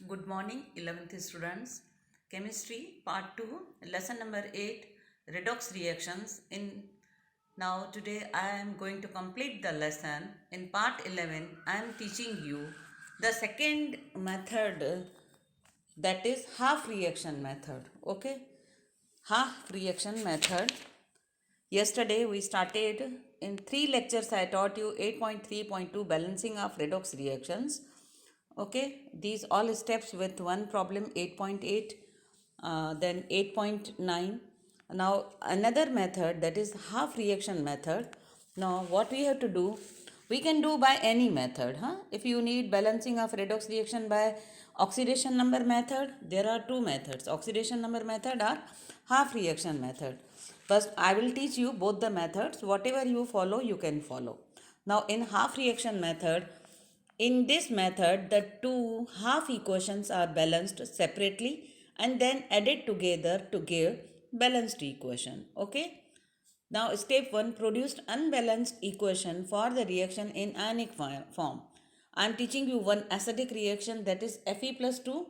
Good morning, 11th students. Chemistry part 2, lesson number 8, redox reactions. Now today I am going to complete the lesson. In part 11, I am teaching you the second method, that is half reaction method. Okay, half reaction method. Yesterday we started in 3 lectures. I taught you 8.3.2 balancing of redox reactions. Okay, these all steps with one problem 8.8, then 8.9. Now another method, that is half reaction method. Now what we have to do, we can do by any method. If you need balancing of redox reaction by oxidation number method, there are two methods, oxidation number method or half reaction method. First I will teach you both the methods. Whatever you follow, you can follow. Now in half reaction method, in this method, the two half equations are balanced separately and then added together to give balanced equation. Okay. Now step 1, produced unbalanced equation for the reaction in ionic form. I am teaching you one acidic reaction, that is Fe plus 2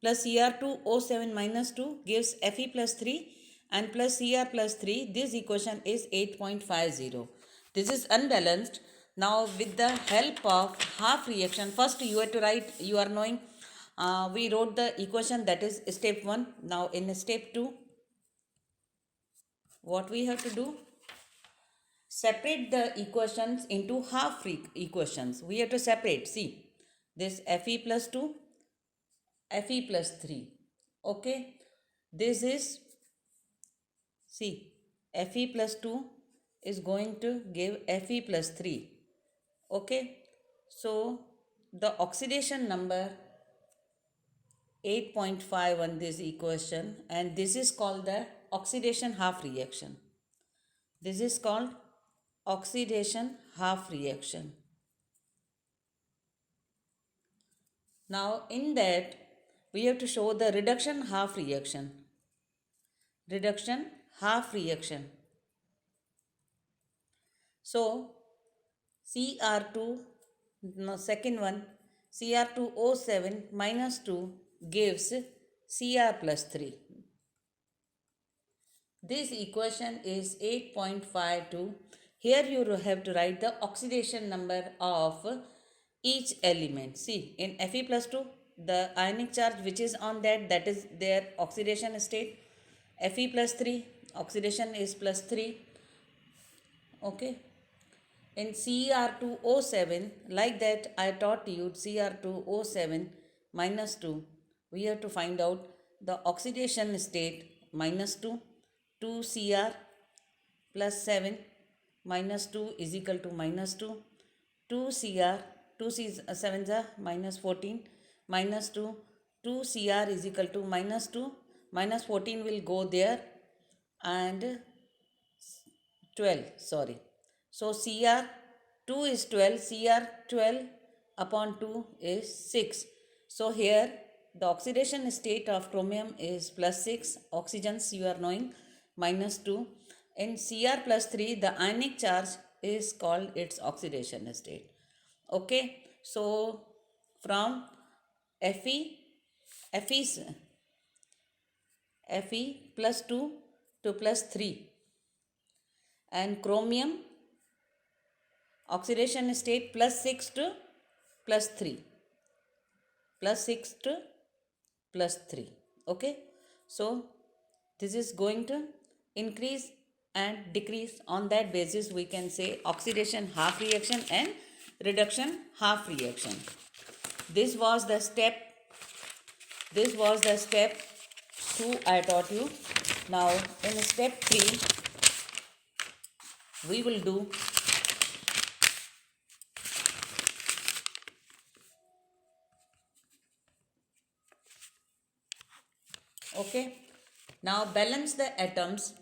plus Cr2O7 minus 2 gives Fe plus 3 and plus Cr plus 3. This equation is 8.50. This is unbalanced. Now with the help of half reaction, first you have to write, you are knowing, we wrote the equation, that is step 1. Now in step 2, what we have to do? Separate the equations into half equations. We have to separate, see, this Fe plus 2, Fe plus 3. Okay, this is, see, Fe plus 2 is going to give Fe plus 3. Okay, so the oxidation number 8.5 on this equation, and this is called the oxidation half reaction. This is called oxidation half reaction. Now in that we have to show the reduction half reaction. Reduction half reaction. So Cr2, no, second one, Cr2O7 minus 2 gives Cr plus 3. This equation is 8.52. Here you have to write the oxidation number of each element. See, in Fe plus 2, the ionic charge which is on that is their oxidation state. Fe plus 3, oxidation is plus 3. Okay. In Cr2O7, like that I taught you, Cr2O7 minus 2, we have to find out the oxidation state minus 2, 2Cr plus 7 minus 2 is equal to minus 2, 2Cr, 7 are minus 14, minus 2, 2Cr is equal to minus 2, minus 14 will go there, and 12, sorry. So Cr 2 is 12, Cr 12 upon 2 is 6. So here the oxidation state of chromium is plus 6, oxygens you are knowing minus 2. In Cr plus 3, the ionic charge is called its oxidation state. Okay, so from Fe plus 2 to plus 3, and chromium oxidation state plus 6 to plus 3, plus 6 to plus 3. Okay, so this is going to increase and decrease. On that basis we can say oxidation half reaction and reduction half reaction. This was the step 2 I taught you. Now in step 3 we will do okay. Now balance the atoms.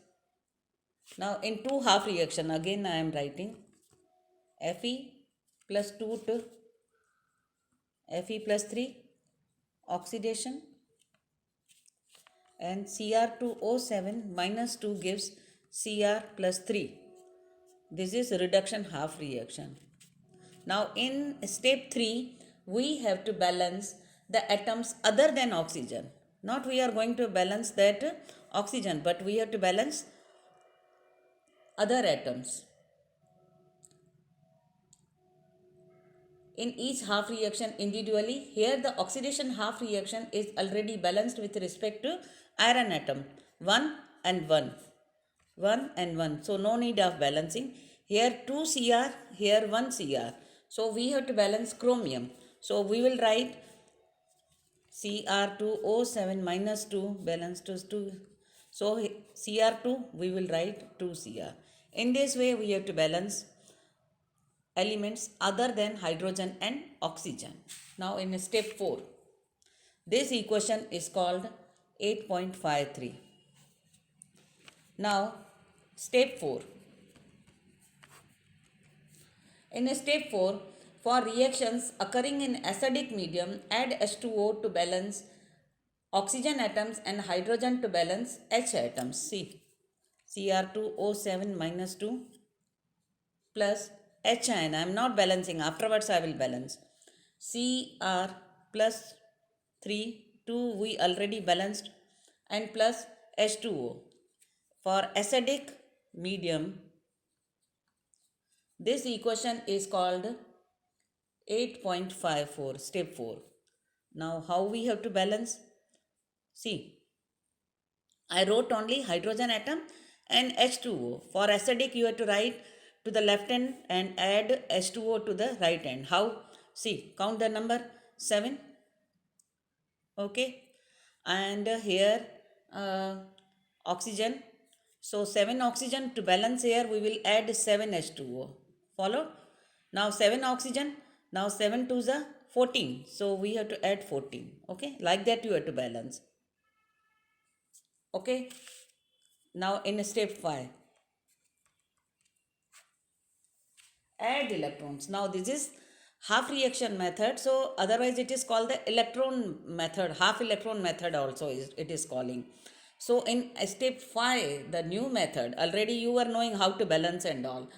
Now in two half reaction, again I am writing Fe plus 2 to Fe plus 3 oxidation, and Cr2O7 minus 2 gives Cr plus 3. This is reduction half reaction. Now in step 3, we have to balance the atoms other than oxygen. Not we are going to balance that oxygen, but we have to balance other atoms. In each half reaction individually, here the oxidation half reaction is already balanced with respect to iron atom. 1 and 1. 1 and 1. So no need of balancing. Here 2 Cr, here 1 Cr. So we have to balance chromium. So we will write Cr2O7 minus 2 balance to 2. So Cr2 we will write 2 Cr. In this way we have to balance elements other than hydrogen and oxygen. Now in step 4, this equation is called 8.53. Now step 4. In step 4, for reactions occurring in acidic medium, add H2O to balance oxygen atoms and hydrogen to balance H atoms. See, Cr2O7 minus 2 plus H ion. I am not balancing. Afterwards I will balance. Cr plus 3, 2 we already balanced, and plus H2O. For acidic medium, this equation is called 8.54, step 4. Now how we have to balance? See, I wrote only hydrogen atom and H2O. For acidic you have to write to the left hand and add H2O to the right hand. How? See, count the number 7. Okay. And here oxygen. So 7 oxygen, to balance here we will add 7 H2O. Follow? Now 7 oxygen. Now 7 to the 14. So we have to add 14. Okay. Like that you have to balance. Okay. Now in step 5. Add electrons. Now this is half reaction method, so otherwise it is called the electron method, half electron method also it is calling. So in step 5, the new method, already you are knowing how to balance and all.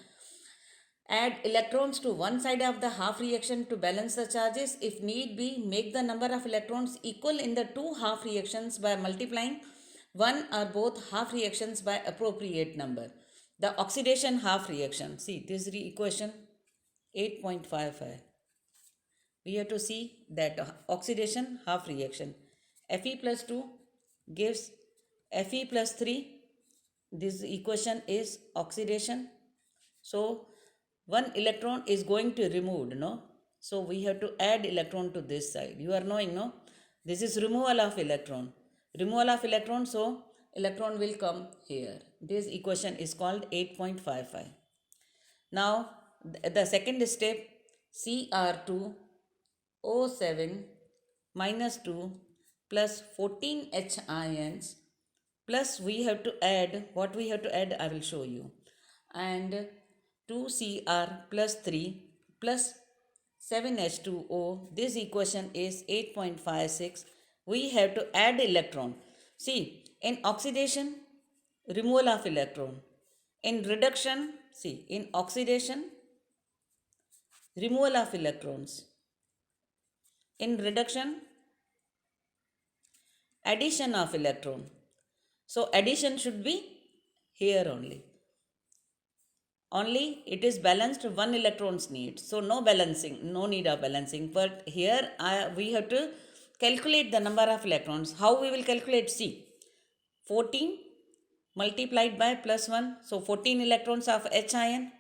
Add electrons to one side of the half reaction to balance the charges. If need be, make the number of electrons equal in the two half reactions by multiplying one or both half reactions by appropriate number. The oxidation half reaction. See, this is the equation 8.55. We have to see that oxidation half reaction. Fe plus 2 gives Fe plus 3. This equation is oxidation. So, one electron is going to removed, no? So, we have to add electron to this side. You are knowing, no? This is removal of electron. Removal of electron, so electron will come here. This equation is called 8.55. Now, the second step, Cr2O7 minus 2 plus 14 H ions plus we have to add, what we have to add I will show you, and 2Cr plus 3 plus 7H2O. This equation is 8.56. We have to add electron. See, in oxidation, removal of electron. In reduction, see, in oxidation, removal of electrons. In reduction, addition of electron. So addition should be here only. Only it is balanced, one electrons need. So no balancing, no need of balancing. But here we have to calculate the number of electrons. How we will calculate? See, 14 multiplied by plus 1. So 14 electrons of H ion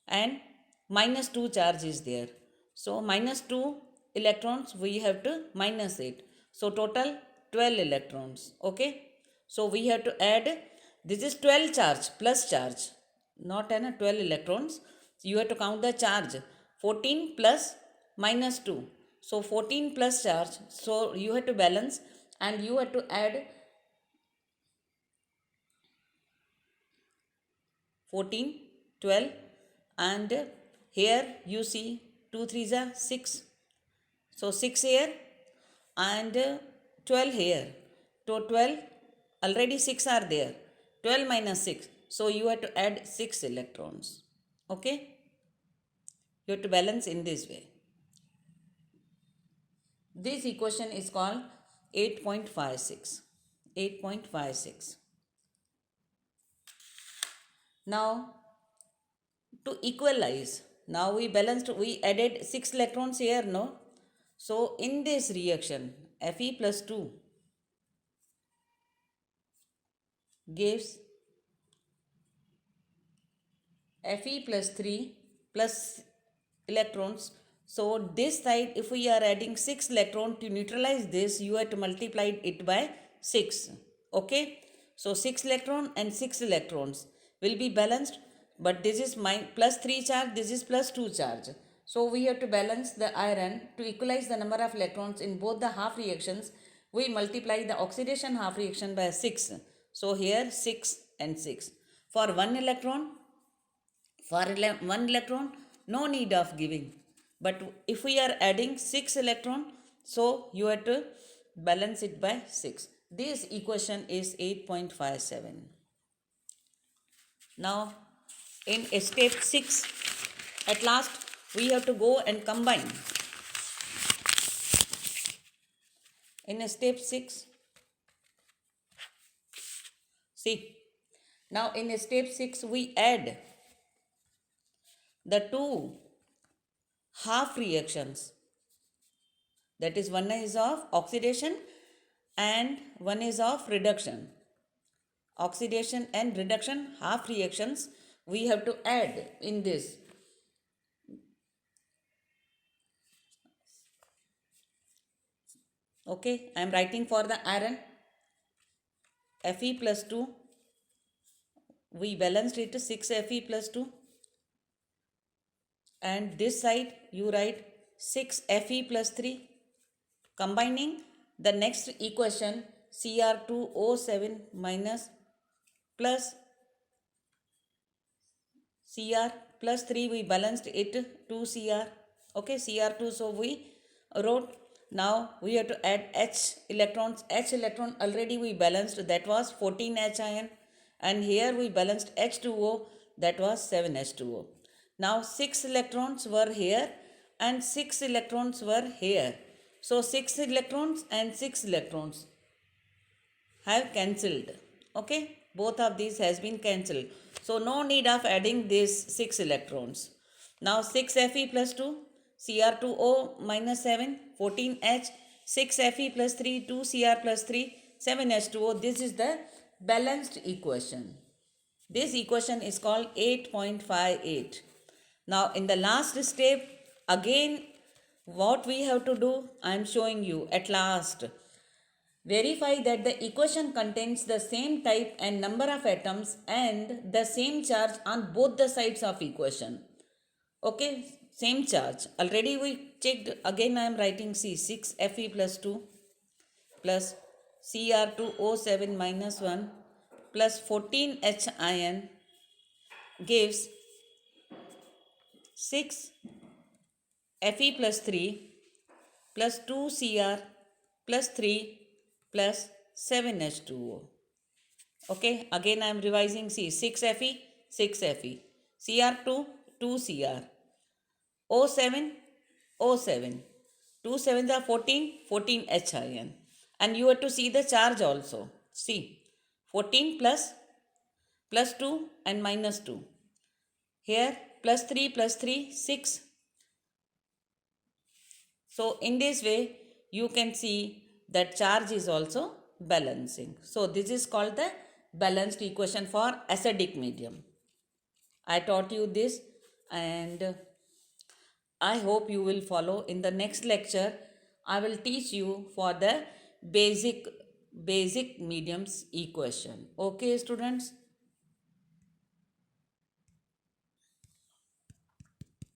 and minus 2 charge is there. So minus 2 electrons we have to minus it. So total 12 electrons. Okay. So we have to add, this is 12 charge plus charge, not 12 electrons. So you have to count the charge. 14 plus minus 2. So 14 plus charge. So you have to balance and you have to add 14, 12, and here you see 2 3s are 6. So 6 here and 12 here. So 12, already 6 are there. 12 minus 6. So you have to add 6 electrons. Okay? You have to balance in this way. This equation is called 8.56. 8.56. Now to equalize, now we added 6 electrons here, no? So in this reaction, Fe plus 2 gives Fe plus 3 plus electrons. So this side, if we are adding 6 electron to neutralize this, you have to multiply it by 6. Okay. So 6 electron and 6 electrons will be balanced, but this is plus 3 charge, this is plus 2 charge. So we have to balance the iron to equalize the number of electrons in both the half reactions. We multiply the oxidation half reaction by 6. So here 6 and 6. For 1 electron, one electron, no need of giving. But if we are adding 6 electron, so you have to balance it by 6. This equation is 8.57. Now, in step 6, at last we have to go and combine. In step 6, see, now in step 6 we add the two half reactions, that is one is of oxidation and one is of reduction. Oxidation and reduction half reactions we have to add in this. Okay, I am writing for the iron. Fe plus 2, we balanced it to 6 Fe plus 2, and this side you write 6 Fe plus 3. Combining the next equation, Cr2O7 minus plus Cr plus 3, we balanced it 2Cr. Okay, Cr2, so we wrote. Now we have to add H electrons. H electron already we balanced, that was 14 H ion, and here we balanced H2O, that was 7 H2O. Now 6 electrons were here and 6 electrons were here. So 6 electrons and 6 electrons have cancelled. Okay, both of these has been cancelled. So no need of adding these 6 electrons. Now 6 Fe plus 2, Cr2O minus 7, 14H, 6 Fe plus 3, 2 Cr plus 3, 7 H2O. This is the balanced equation. This equation is called 8.58. Now in the last step, again what we have to do, I am showing you at last. Verify that the equation contains the same type and number of atoms and the same charge on both the sides of equation. Okay, same charge. Already we checked. Again I am writing C, 6 Fe plus 2 plus Cr2O7 minus 1 plus 14 H ion gives 6 Fe plus 3 plus 2 Cr plus 3 plus 7 H2O. Okay, again I am revising. See, 6 Fe, 6 Fe, Cr2, 2 Cr, O7, O7, 2 7s are 14, 14 H ion. And you have to see the charge also. See, 14 plus 2 and minus 2. Here plus 3, 6. So in this way you can see that charge is also balancing. So this is called the balanced equation for acidic medium. I taught you this and I hope you will follow. In the next lecture I will teach you for the basic mediums equation. Okay students.